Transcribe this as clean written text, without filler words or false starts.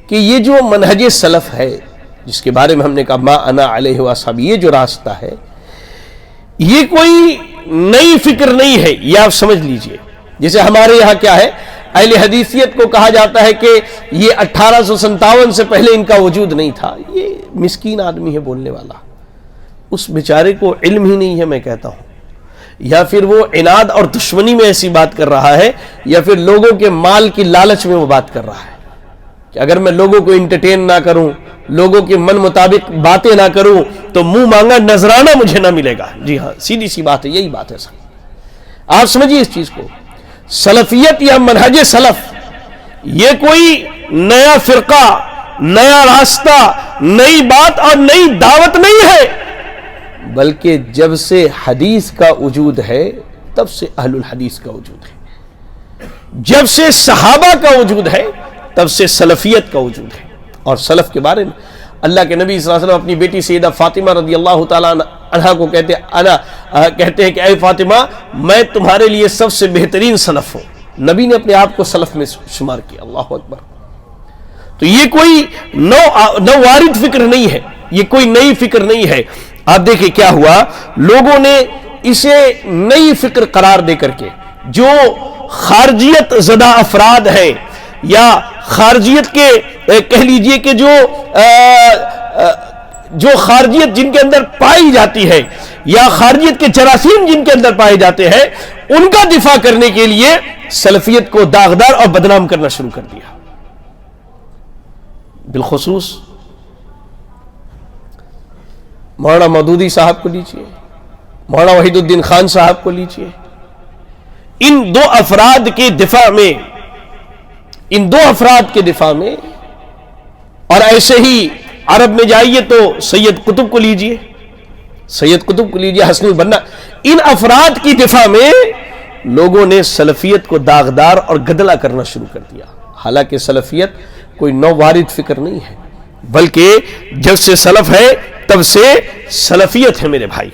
کہ یہ جو منہج سلف ہے جس کے بارے میں ہم نے کہا ما انا علیہ واصحابی، یہ جو راستہ ہے یہ کوئی نئی فکر نہیں ہے، یہ آپ سمجھ لیجئے۔ جیسے ہمارے یہاں کیا ہے، اہل حدیثیت کو کہا جاتا ہے کہ یہ 1857 سے پہلے ان کا وجود نہیں تھا۔ یہ مسکین آدمی ہے بولنے والا، اس بیچارے کو علم ہی نہیں ہے، میں کہتا ہوں، یا پھر وہ عناد اور دشمنی میں ایسی بات کر رہا ہے، یا پھر لوگوں کے مال کی لالچ میں وہ بات کر رہا ہے کہ اگر میں لوگوں کو انٹرٹین نہ کروں، لوگوں کے من مطابق باتیں نہ کروں تو منہ مانگا نذرانہ مجھے نہ ملے گا۔ جی ہاں، سیدھی سی بات ہے، یہی بات ہے سر۔ آپ سمجھیے اس چیز کو، سلفیت یا منہج سلف یہ کوئی نیا فرقہ، نیا راستہ، نئی بات اور نئی دعوت نہیں ہے، بلکہ جب سے حدیث کا وجود ہے تب سے اہل الحدیث کا وجود ہے، جب سے صحابہ کا وجود ہے تب سے سلفیت کا وجود ہے۔ اور سلف کے بارے میں اللہ کے نبی صلی اللہ علیہ وسلم اپنی بیٹی سیدہ فاطمہ رضی اللہ تعالیٰ عنہا کو کہتے ہیں کہ اے فاطمہ، میں تمہارے لیے سب سے بہترین سلف ہوں۔ نبی نے اپنے آپ کو سلف میں شمار کیا، اللہ اکبر۔ تو یہ کوئی نو وارد فکر نہیں ہے، یہ کوئی نئی فکر نہیں ہے۔ آپ دیکھیں کیا ہوا، لوگوں نے اسے نئی فکر قرار دے کر کے جو خارجیت زدہ افراد ہیں یا خارجیت کے کہہ لیجئے کہ جو خارجیت جن کے اندر پائی جاتی ہے یا خارجیت کے جراثیم جن کے اندر پائے جاتے ہیں، ان کا دفاع کرنے کے لیے سلفیت کو داغدار اور بدنام کرنا شروع کر دیا۔ بالخصوص مولانا مودودی صاحب کو لیجئے، مولانا وحید الدین خان صاحب کو لیجئے، ان دو افراد کے دفاع میں اور ایسے ہی عرب میں جائیے تو سید قطب کو لیجئے، حسن البنا، ان افراد کی دفاع میں لوگوں نے سلفیت کو داغدار اور گدلا کرنا شروع کر دیا۔ حالانکہ سلفیت کوئی نو وارد فکر نہیں ہے، بلکہ جب سے سلف ہے تب سے سلفیت ہے میرے بھائی۔